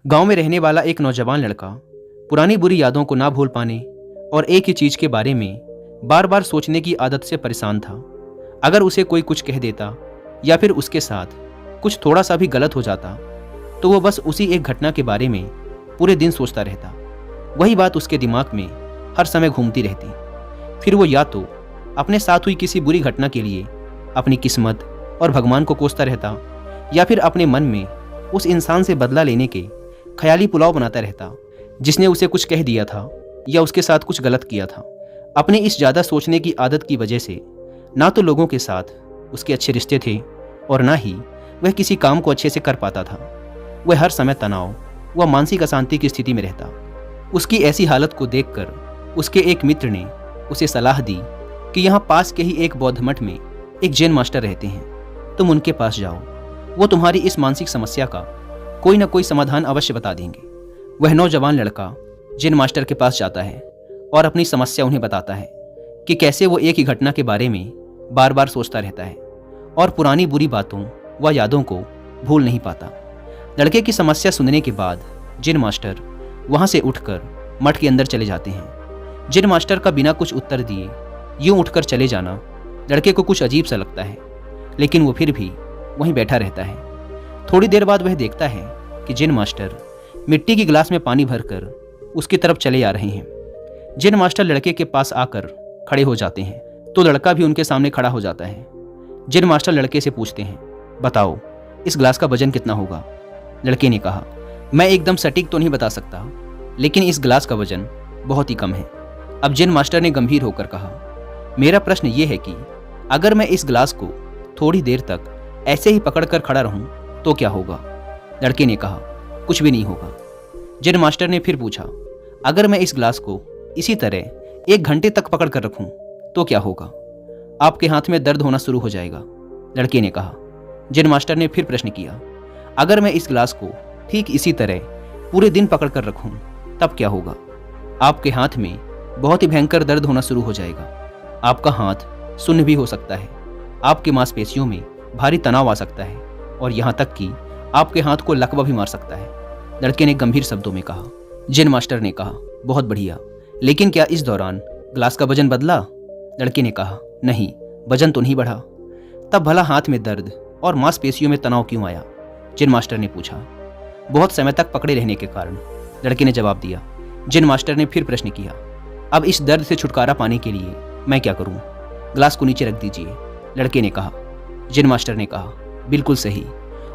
गांव में रहने वाला एक नौजवान लड़का पुरानी बुरी यादों को ना भूल पाने और एक ही चीज के बारे में बार बार सोचने की आदत से परेशान था। अगर उसे कोई कुछ कह देता या फिर उसके साथ कुछ थोड़ा सा भी गलत हो जाता तो वो बस उसी एक घटना के बारे में पूरे दिन सोचता रहता। वही बात उसके दिमाग में हर समय घूमती रहती। फिर वो या तो अपने साथ हुई किसी बुरी घटना के लिए अपनी किस्मत और भगवान को कोसता रहता या फिर अपने मन में उस इंसान से बदला लेने के ख्याली पुलाव बनाता रहता जिसने उसे कुछ कह दिया था या उसके साथ कुछ गलत किया था। अपने इस ज़्यादा सोचने की आदत की वजह से ना तो लोगों के साथ उसके अच्छे रिश्ते थे और ना ही वह किसी काम को अच्छे से कर पाता था। वह हर समय तनाव व मानसिक अशांति की स्थिति में रहता। उसकी ऐसी हालत को देखकर उसके एक मित्र ने उसे सलाह दी कि यहाँ पास के ही एक बौद्ध मठ में एक जैन मास्टर रहते हैं, तुम उनके पास जाओ, वो तुम्हारी इस मानसिक समस्या का कोई ना कोई समाधान अवश्य बता देंगे। वह नौजवान लड़का जैन मास्टर के पास जाता है और अपनी समस्या उन्हें बताता है कि कैसे वो एक ही घटना के बारे में बार बार सोचता रहता है और पुरानी बुरी बातों व यादों को भूल नहीं पाता। लड़के की समस्या सुनने के बाद जैन मास्टर वहाँ से उठकर मठ के अंदर चले जाते हैं। जैन मास्टर का बिना कुछ उत्तर दिए यूं उठकर चले जाना लड़के को कुछ अजीब सा लगता है, लेकिन वो फिर भी वहीं बैठा रहता है। थोड़ी देर बाद वह देखता है कि जैन मास्टर मिट्टी की गिलास में पानी भरकर उसकी तरफ चले आ रहे हैं। जैन मास्टर लड़के के पास आकर खड़े हो जाते हैं तो लड़का भी उनके सामने खड़ा हो जाता है। जैन मास्टर लड़के से पूछते हैं, बताओ इस गिलास का वजन कितना होगा? लड़के ने कहा, मैं एकदम सटीक तो नहीं बता सकता, लेकिन इस गिलास का वजन बहुत ही कम है। अब जैन मास्टर ने गंभीर होकर कहा, मेरा प्रश्न ये है कि अगर मैं इस गिलास को थोड़ी देर तक ऐसे ही पकड़कर खड़ा रहूं तो क्या होगा? लड़के ने कहा, कुछ भी नहीं होगा। जैन मास्टर ने फिर पूछा, अगर मैं इस गिलास को इसी तरह 1 घंटे तक पकड़ कर रखूं तो क्या होगा? आपके हाथ में दर्द होना शुरू हो जाएगा। लड़के ने कहा। जैन मास्टर ने फिर प्रश्न किया, अगर मैं इस गिलास को ठीक इसी तरह पूरे दिन पकड़ कर रखूं तब क्या होगा? आपके हाथ में बहुत ही भयंकर दर्द होना शुरू हो जाएगा। आपका हाथ सुन्न भी हो सकता है, आपकी मांसपेशियों में भारी तनाव आ सकता है और यहाँ तक कि आपके हाथ को लकवा भी मार सकता है। लड़के ने गंभीर शब्दों में कहा। जैन मास्टर ने कहा, बहुत बढ़िया, लेकिन क्या इस दौरान गिलास का वजन बदला? लड़के ने कहा, नहीं, वजन तो नहीं बढ़ा। तब भला हाथ में दर्द और मांसपेशियों में तनाव क्यों आया? जैन मास्टर ने पूछा। बहुत समय तक पकड़े रहने के कारण, लड़के ने जवाब दिया। जैन मास्टर ने फिर प्रश्न किया, अब इस दर्द से छुटकारा पाने के लिए मैं क्या करूं? गिलास को नीचे रख दीजिए। लड़के ने कहा। जैन मास्टर ने कहा, बिल्कुल सही,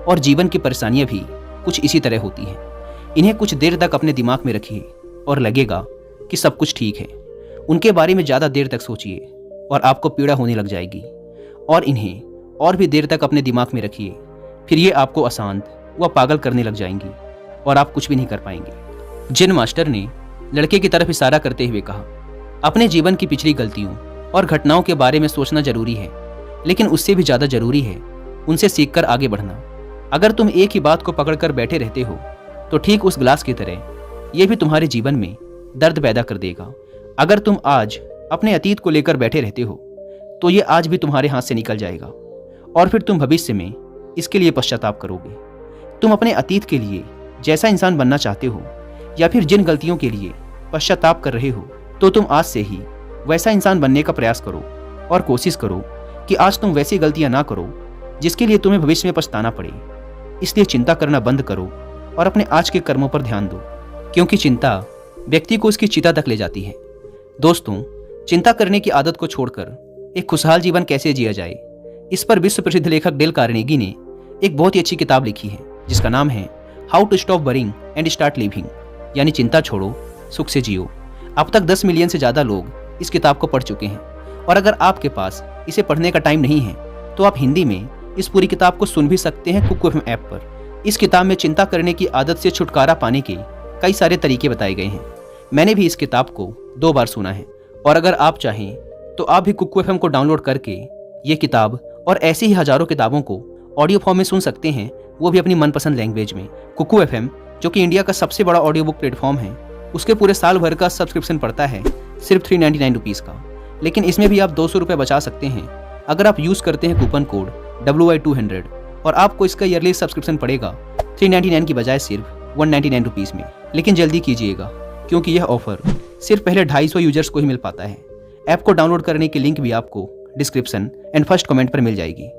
और जीवन की परेशानियां भी कुछ इसी तरह होती हैं। इन्हें कुछ देर तक अपने दिमाग में रखिए और लगेगा कि सब कुछ ठीक है। उनके बारे में ज़्यादा देर तक सोचिए और आपको पीड़ा होने लग जाएगी, और इन्हें और भी देर तक अपने दिमाग में रखिए, फिर ये आपको अशांत व पागल करने लग जाएंगी और आप कुछ भी नहीं कर पाएंगे। जैन मास्टर ने लड़के की तरफ इशारा करते हुए कहा, अपने जीवन की पिछली गलतियों और घटनाओं के बारे में सोचना जरूरी है, लेकिन उससे भी ज़्यादा जरूरी है उनसे सीखकर आगे बढ़ना। अगर तुम एक ही बात को पकड़कर बैठे रहते हो तो ठीक उस गिलास की तरह यह भी तुम्हारे जीवन में दर्द पैदा कर देगा। अगर तुम आज अपने अतीत को लेकर बैठे रहते हो तो ये आज भी तुम्हारे हाथ से निकल जाएगा और फिर तुम भविष्य में इसके लिए पश्चाताप करोगे। तुम अपने अतीत के लिए जैसा इंसान बनना चाहते हो या फिर जिन गलतियों के लिए पश्चाताप कर रहे हो, तो तुम आज से ही वैसा इंसान बनने का प्रयास करो और कोशिश करो कि आज तुम वैसी गलतियां ना करो जिसके लिए तुम्हें भविष्य में पछताना पड़े। इसलिए चिंता करना बंद करो और अपने आज के कर्मों पर ध्यान दो, क्योंकि चिंता व्यक्ति को उसकी चिता तक ले जाती है। दोस्तों, चिंता करने की आदत को छोड़कर एक खुशहाल जीवन कैसे जिया जाए, इस पर विश्व प्रसिद्ध लेखक डेल कार्नेगी ने एक बहुत ही अच्छी किताब लिखी है जिसका नाम है how to stop worrying and start living, यानी चिंता छोड़ो, सुख से जियो। अब तक 10 मिलियन से ज़्यादा लोग इस किताब को पढ़ चुके हैं, और अगर आपके पास इसे पढ़ने का टाइम नहीं है तो आप हिंदी में इस पूरी किताब को सुन भी सकते हैं कुकू एफएम ऐप पर। इस किताब में चिंता करने की आदत से छुटकारा पाने के कई सारे तरीके बताए गए हैं। मैंने भी इस किताब को 2 बार सुना है, और अगर आप चाहें तो आप भी कुकू एफएम को डाउनलोड करके ये किताब और ऐसी ही हजारों किताबों को ऑडियो फॉर्म में सुन सकते हैं, वो भी अपनी मनपसंद लैंग्वेज में। कुकू एफएम, जो कि इंडिया का सबसे बड़ा ऑडियो बुक प्लेटफॉर्म है, उसके पूरे साल भर का सब्सक्रिप्शन पड़ता है सिर्फ 399 रुपीज़ का, लेकिन इसमें भी आप 200 रुपये बचा सकते हैं अगर आप यूज़ करते हैं कूपन कोड WI200, और आपको इसका ईयरली सब्सक्रिप्शन पड़ेगा 399 की बजाय सिर्फ ₹199 में। लेकिन जल्दी कीजिएगा क्योंकि यह ऑफर सिर्फ पहले 250 यूजर्स को ही मिल पाता है। ऐप को डाउनलोड करने की लिंक भी आपको डिस्क्रिप्शन एंड फर्स्ट कमेंट पर मिल जाएगी।